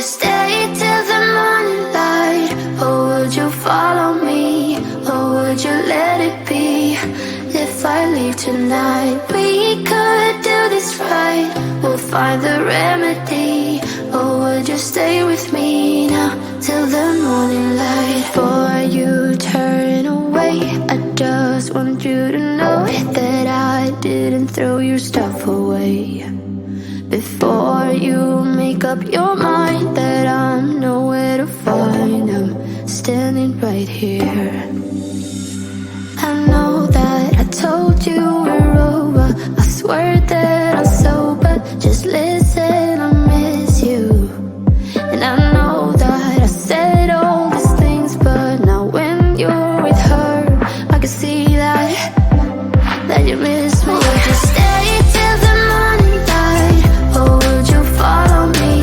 stay till the morning light? Or would you follow me? Or would you let it be? If I leave tonight, we could do this right. We'll find the remedy. Or would you stay with me now till the morning light? Before you turn away, I just want you to know that I didn't throw your stuff away. Before you make up your mind that I'm nowhere to find, I'm standing right here. I know that I told you we're over. I swear that I'm sober. Just listen, I miss you. And I know that I said all these things, but now when you're with her, I can see that you miss me. Would you stay till the morning light? Or would you follow me?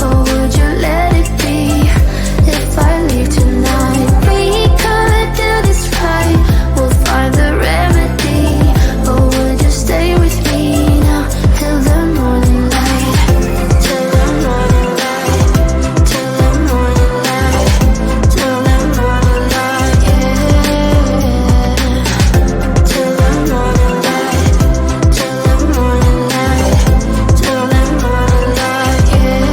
Or would you let it be? If I leave tonight, we could do this right. We'll find the remedy. Or would you stay with me now till the morning light? Till the morning light. Till the morning light. Till the morning light, yeah. Till the morning light. Till the morning light. Till the morning light, yeah.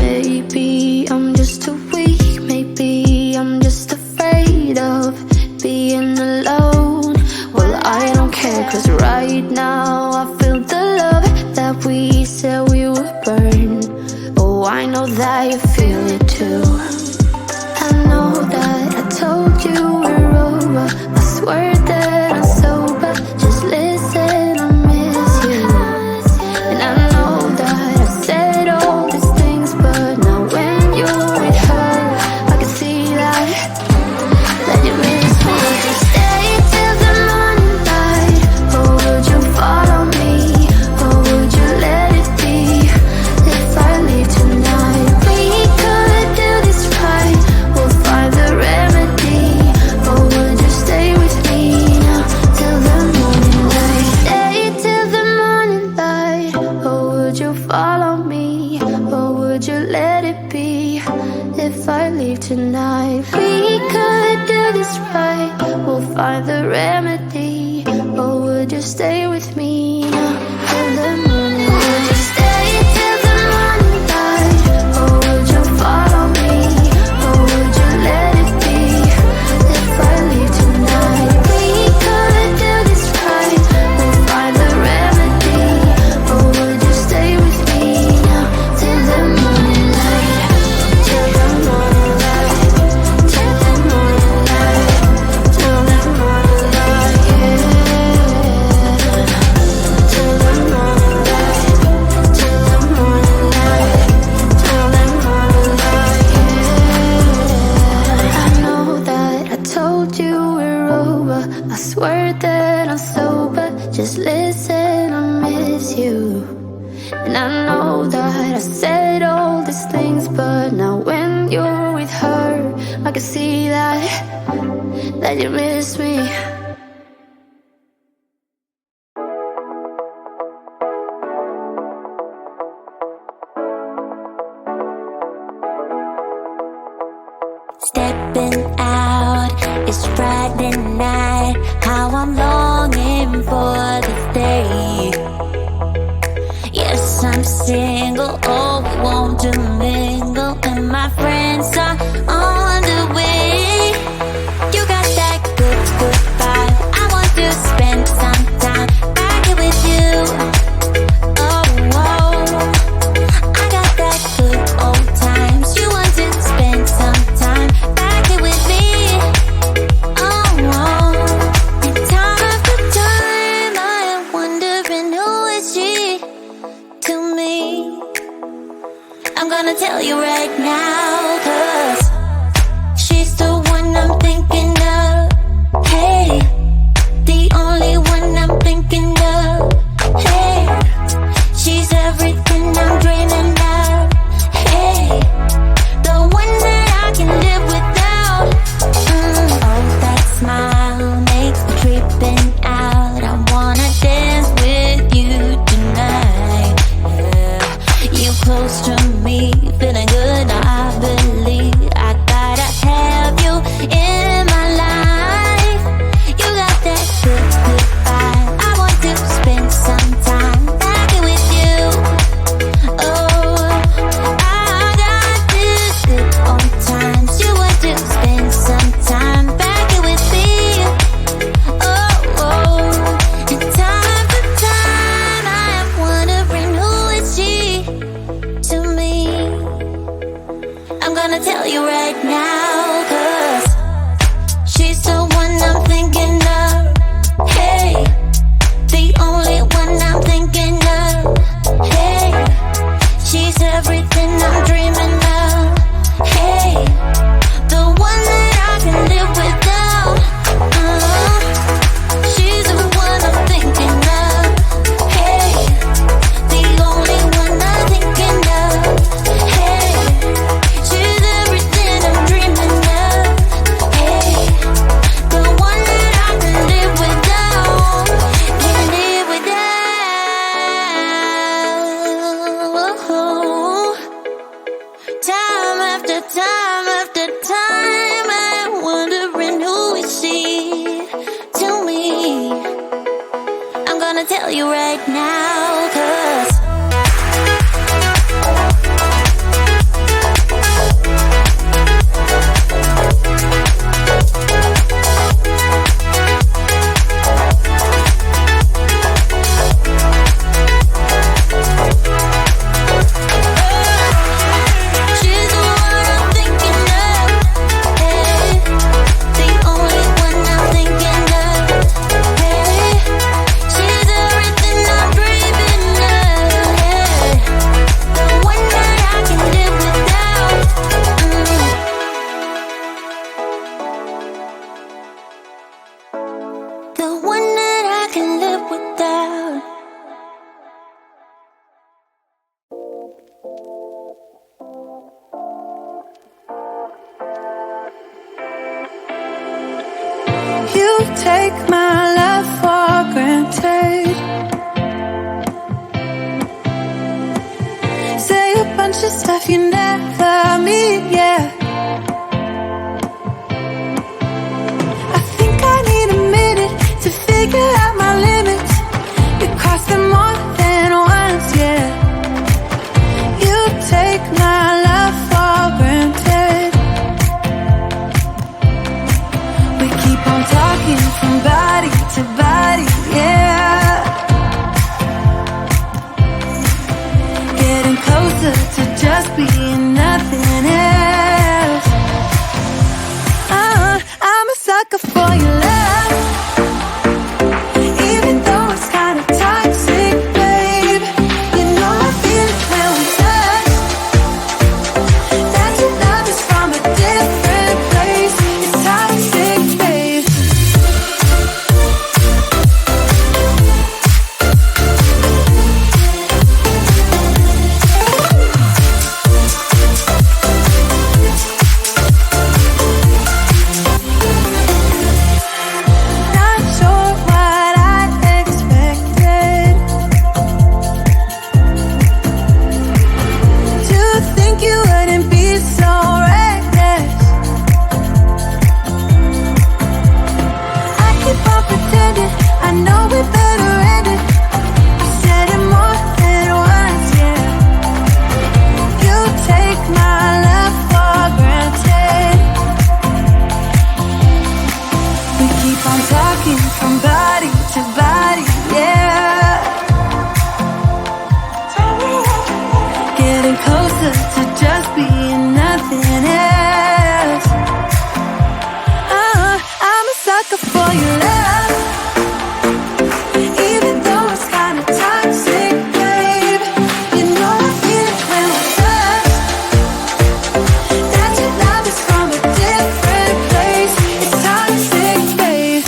Maybe I'm just too weak. Maybe I'm just afraid of being alone. Well, I don't care, 'cause right now I feel the love that we said we would burn. Oh, I know that you feel it too. I know that I told you we're over. I swear that I'm sober. Just listen, I miss you. And I know that I said all these things, but now when you're with her, I can see that you miss me. Would you stay till the morning light? Or would you follow me? Or would you let it be? If I leave tonight, we could do this right. We'll find the remedy. Or would you stay with me now till the morning light? Stay till the morning light. Or would you follow me? Or would you let it be? If I leave tonight, we could do this right. We'll find the remedy. Or would you stay with me now till the morning light? Would you stay till the morning light? Or would you follow me? Or would you let it be? If I leave tonight, we could do this right. We'll find the remedy. Or would you stay with me now till the morning light? Till the morning light. Till the morning light. Till the morning light, yeah. Till the morning light. Till the morning light. Till the morning light, yeah. I know that I told you we're over. I swear that I'm sober. Just listen, I miss you. And I know that I said all these things, but now when you're with her, I can see that you miss me. Stepping out, it's Friday night. How I'm longing for this day. Yes, I'm single, oh, we want to mingle, and my friends are on the way. You got that good, good vibe. I want to spend some time back here with you. Oh, oh, I got that good old times. You want to spend some time back here with me. Oh, oh, and time after time I am wondering who is she to me. I'm gonna tell you right now, 'cause she's the one I'm thinking of. Hey, the only one I'm thinking of. Hey, she's everything I'm dreaming of. Hey, the one that I can live without. Oh, that smile makes me tripping out. I wanna dance with you tonight. Yeah, you close close to me, feeling good now. I believe I gotta have you in my life. You got that good, good vibe. I want to spend some time back with you. Oh, I got this good old times. You want to spend some time back with me. Oh, oh. And time to time I am wondering who is she to me. I'm gonna tell you right now, 'cause she's the one I'm thinking of. Hey, the only one I'm thinking of. Hey, she's everything I'm dreaming of. Hey, the one that I can live without. She's the one I'm thinking of. Hey, the only one I'm thinking of. Hey, she's everything I'm dreaming of. Hey, the one that I can live without. Can't live without. Time after time after time, I'm wondering who is she to me. I'm gonna tell you right now, 'cause she's the one I'm thinking of. Hey, the only one I'm thinking of. Hey, she's everything I'm dreaming of. Hey, the one that I can live without. The one that I can live without. You take my love for granted. Say a bunch of stuff you never mean, yeah. I think I need a minute to figure out my limits. You cross them more than once, yeah. You take my love for granted. We keep on talking from body to body, yeah. Getting closer to just being nothing else. I'm a sucker for your love. Even though it's kinda toxic, babe. You know I feel it when we touch. That your love is from a different place. It's toxic, babe. Not sure what I expected. To think you wouldn't be so reckless. I keep on pretending I know we better end it. I said it more than once, yeah. You take my love for granted. We keep on talking from body to body, yeah. Getting closer to just being nothing else. I'm a sucker for your love. Even though it's kinda toxic, babe. You know I feel it when we touch. That your love is from a different place. It's toxic, babe.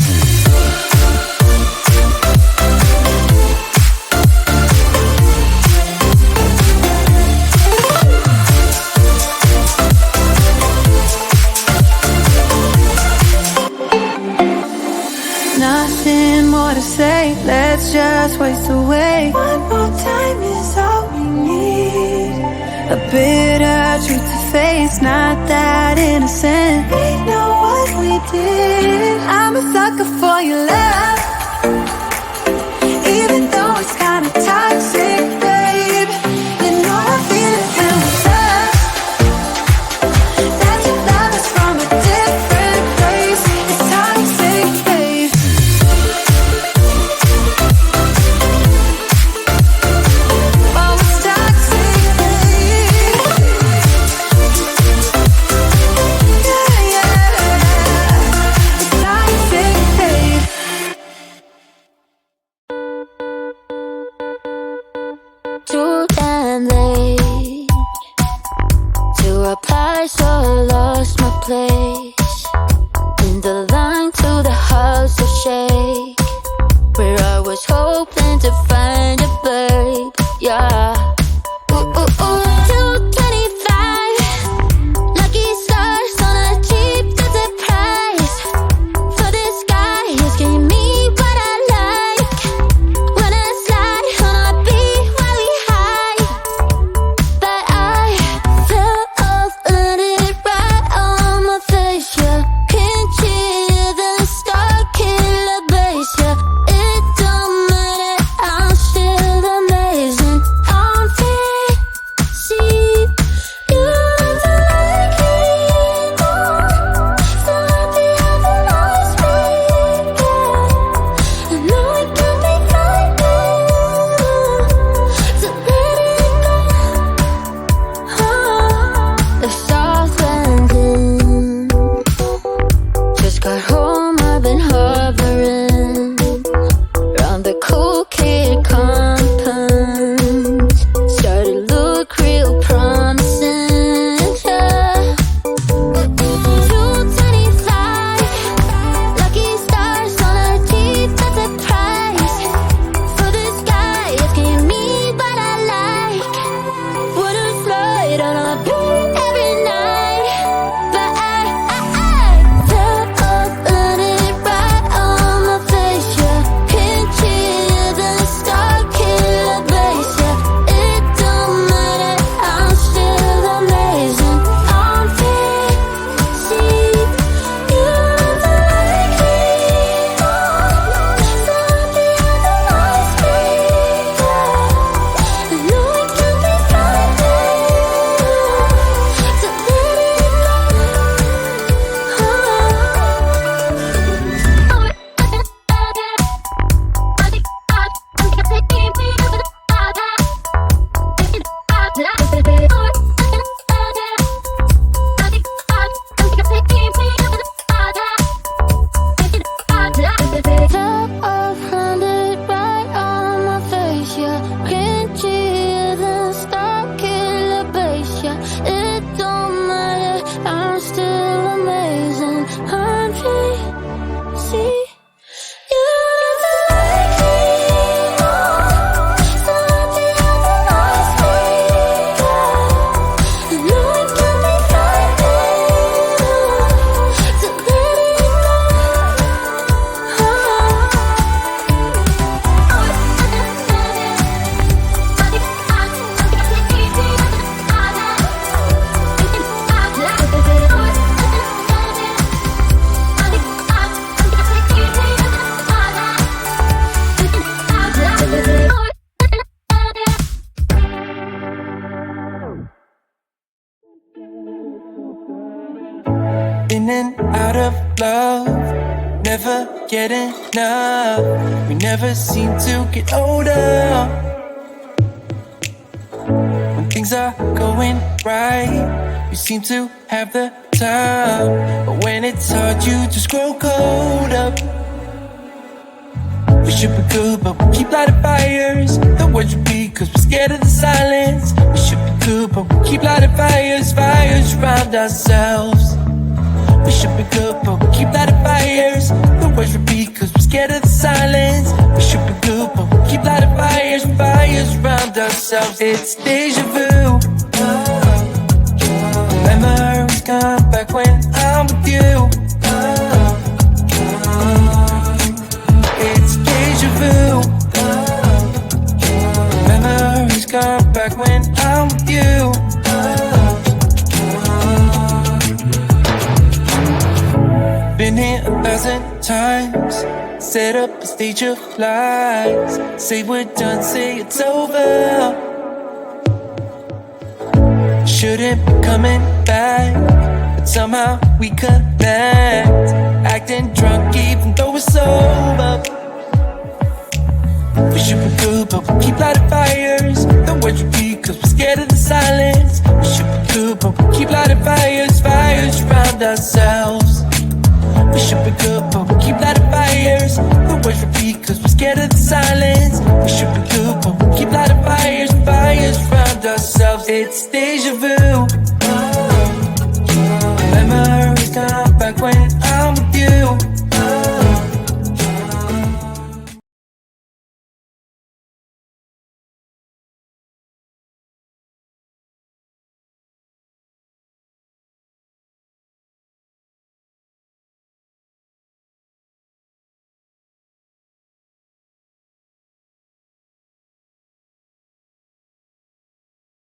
Nothing more to say, let's just waste away. One more time is all we need. A bitter truth to face, not that innocent. We know what we did. I'm a sucker for your love, even though it's kinda toxic, babe. You know I feel it when we touch, that your love is from a different place. It's toxic, babe. Oh, it's toxic, babe. Yeah, yeah. It's toxic, babe. Too damn late to reply, so I lost my place in the line to the house of shake, where I was hoping to find a babe. Yeah. Ooh, ooh, ooh. 225 lucky stars on a cheap visit price. For this guy, he's giving me what I like. When I slide on a beat while we high, but I fell off, landed right on my face. Yeah, can't hear the star killer bass. Yeah, it don't matter, I'm still amazing. I'm free, see you never like anymore. So happy I lost me. Yeah, I know it can be frightening to let it go. The soft landing. Just got home, I've been hovering around the cool kid compound. Started to look real promising, yeah. 225 lucky stars on a cheap visit price. For this guy, it's giving me what I like. Would've slide on a beat every night, but I fell off, landed right on my face. Yeah, can't hear the star killer bass. Yeah, it don't matter, I'm still amazing. I'm free, see you never like anymore. So happy I lost me. Yeah, I know it can be frightening to let it Fell off, landed right on my face. Yeah, can't hear the star killer bass. Yeah, it don't matter, I'm still amazing. I'm free, see you never like anymore. So happy I lost me. Yeah, I know it can be frightening to let it In and out of love, never get enough. We never seem to get older. When things are going right, we seem to have the time. But when it's hard, you just grow colder. We should be good, but we keep lighting fires. The words repeat, cause we're scared of the silence. We should be good, but we keep lighting fires, fires around ourselves. We should be good, but we keep lighting fires. The words repeat, cause we're scared of the silence. We should be good, but we keep lighting fires, fires around ourselves. It's deja vu. Memories come back when I'm with you. It's deja vu. Memories come back when I'm with you. times. Set up a stage of lies. Say we're done, say it's over. Shouldn't be coming back, but somehow we connect. Acting drunk even though we're sober. We should be good, but we keep lighting fires. The words repeat cause we're scared of the silence. We should be good, but we keep lighting fires. Fires around ourselves. We should be good, but we keep lighting fires. The words repeat cause we're scared of the silence. We should be good, but we keep lighting fires. Fires around ourselves. It's deja vu.